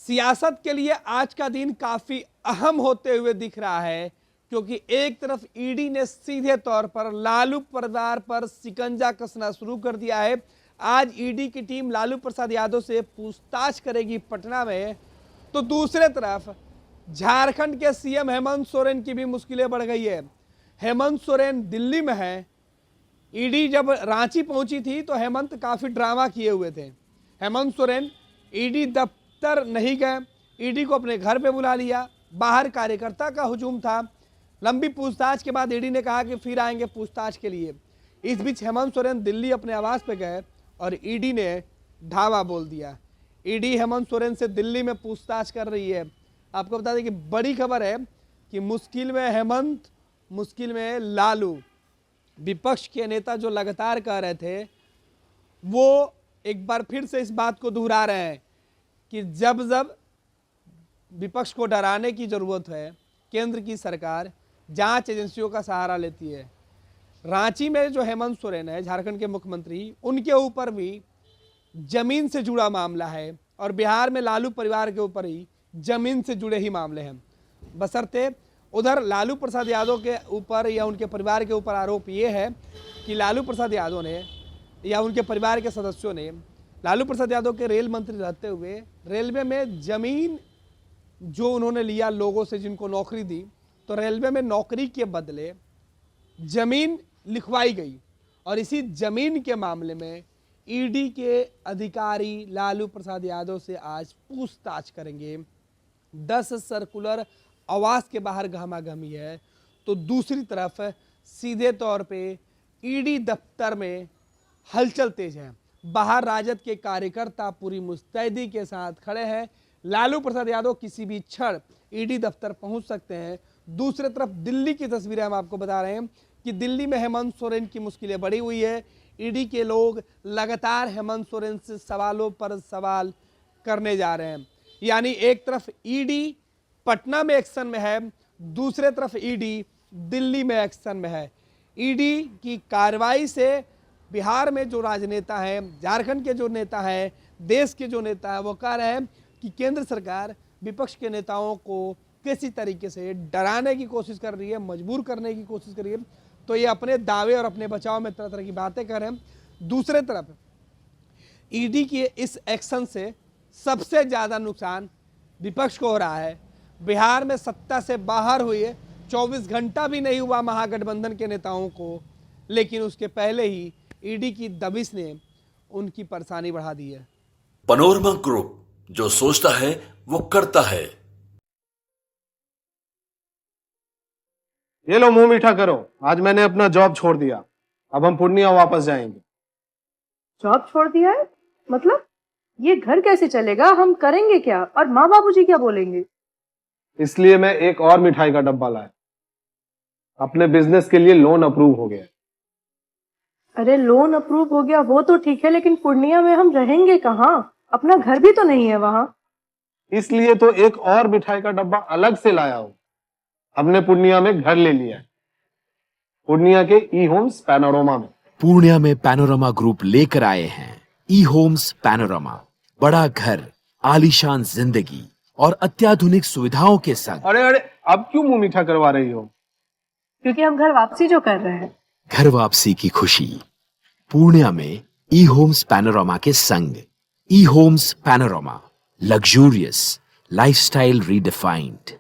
सियासत के लिए आज का दिन काफी अहम होते हुए दिख रहा है, क्योंकि एक तरफ ईडी ने सीधे तौर पर लालू परिवार पर शिकंजा कसना शुरू कर दिया है। आज ईडी की टीम लालू प्रसाद यादव से पूछताछ करेगी पटना में, तो दूसरे तरफ झारखंड के सीएम हेमंत सोरेन की भी मुश्किलें बढ़ गई है। हेमंत सोरेन दिल्ली में है। ईडी जब रांची पहुंची थी तो हेमंत काफी ड्रामा किए हुए थे। हेमंत सोरेन ईडी दफ्तर नहीं गए, ईडी को अपने घर पे बुला लिया। बाहर कार्यकर्ता का हुजूम था। लंबी पूछताछ के बाद ईडी ने कहा कि फिर आएंगे पूछताछ के लिए। इस बीच हेमंत सोरेन दिल्ली अपने आवास पे गए और ईडी ने ढावा बोल दिया। ईडी हेमंत सोरेन से दिल्ली में पूछताछ कर रही है। आपको बता दें कि बड़ी खबर है कि मुश्किल में हेमंत, मुश्किल में लालू। विपक्ष के नेता जो लगातार कह रहे थे, वो एक बार फिर से इस बात को दोहरा रहे हैं कि जब जब विपक्ष को डराने की जरूरत है, केंद्र की सरकार जांच एजेंसियों का सहारा लेती है। रांची में जो हेमंत सोरेन है, झारखंड के मुख्यमंत्री, उनके ऊपर भी जमीन से जुड़ा मामला है और बिहार में लालू परिवार के ऊपर ही जमीन से जुड़े ही मामले हैं। बशर्ते उधर लालू प्रसाद यादव के ऊपर या उनके परिवार के ऊपर आरोप ये है कि लालू प्रसाद यादव ने या उनके परिवार के सदस्यों ने लालू प्रसाद यादव के रेल मंत्री रहते हुए रेलवे में जमीन जो उन्होंने लिया लोगों से जिनको नौकरी दी, तो रेलवे में नौकरी के बदले जमीन लिखवाई गई और इसी जमीन के मामले में ईडी के अधिकारी लालू प्रसाद यादव से आज पूछताछ करेंगे। 10 सर्कुलर आवास के बाहर गहमागहमी है, तो दूसरी तरफ सीधे तौर पे ईडी दफ्तर में हलचल तेज है। बाहर राजद के कार्यकर्ता पूरी मुस्तैदी के साथ खड़े हैं। लालू प्रसाद यादव किसी भी क्षण ईडी दफ्तर पहुंच सकते हैं। दूसरी तरफ दिल्ली की तस्वीरें हम आपको बता रहे हैं कि दिल्ली में हेमंत सोरेन की मुश्किलें बढ़ी हुई है। ईडी के लोग लगातार हेमंत सोरेन से सवालों पर सवाल करने जा रहे हैं। यानी एक तरफ ईडी पटना में एक्शन में है, दूसरे तरफ ईडी दिल्ली में एक्शन में है। ईडी की कार्रवाई से बिहार में जो राजनेता है, झारखंड के जो नेता है, देश के जो नेता है, वो कह रहे हैं कि केंद्र सरकार विपक्ष के नेताओं को किसी तरीके से डराने की कोशिश कर रही है, मजबूर करने की कोशिश कर रही है। तो ये अपने दावे और अपने बचाव में तरह तरह की बातें कर रहे हैं। दूसरे तरफ ईडी के इस एक्शन से सबसे ज्यादा नुकसान विपक्ष को हो रहा है। बिहार में सत्ता से बाहर हुए 24 घंटा भी नहीं हुआ महागठबंधन के नेताओं को, लेकिन उसके पहले ही ईडी की दबिश ने उनकी परेशानी बढ़ा दी है। पैनोरमा ग्रुप, जो सोचता है वो करता है। ये लो, मुंह मीठा करो। आज मैंने अपना जॉब छोड़ दिया। अब हम पूर्णिया वापस जाएंगे। जॉब छोड़ दिया है? मतलब ये घर कैसे चलेगा? हम करेंगे क्या? और माँ बाबूजी क्या बोलेंगे? इसलिए मैं एक और मिठाई का डब्बा लाया। अपने बिजनेस के लिए लोन अप्रूव हो गया। अरे लोन अप्रूव हो गया वो तो ठीक है, लेकिन पूर्णिया में हम रहेंगे कहाँ? अपना घर भी तो नहीं है वहाँ। इसलिए तो एक और मिठाई का डब्बा अलग से लाया हूँ। हमने पूर्णिया में घर ले लिया है, पूर्णिया के ई होम्स पैनोरमा में। पूर्णिया में पैनोरमा ग्रुप लेकर आए हैं ई होम्स पैनोरमा। बड़ा घर, आलीशान जिंदगी और अत्याधुनिक सुविधाओं के संग। अरे अरे, अब क्यों मुंह मीठा करवा रही हो? क्योंकि हम घर वापसी जो कर रहे हैं। घर वापसी की खुशी पूर्णिया में ई होम्स पैनोरमा के संग। E homes panorama, luxurious lifestyle redefined.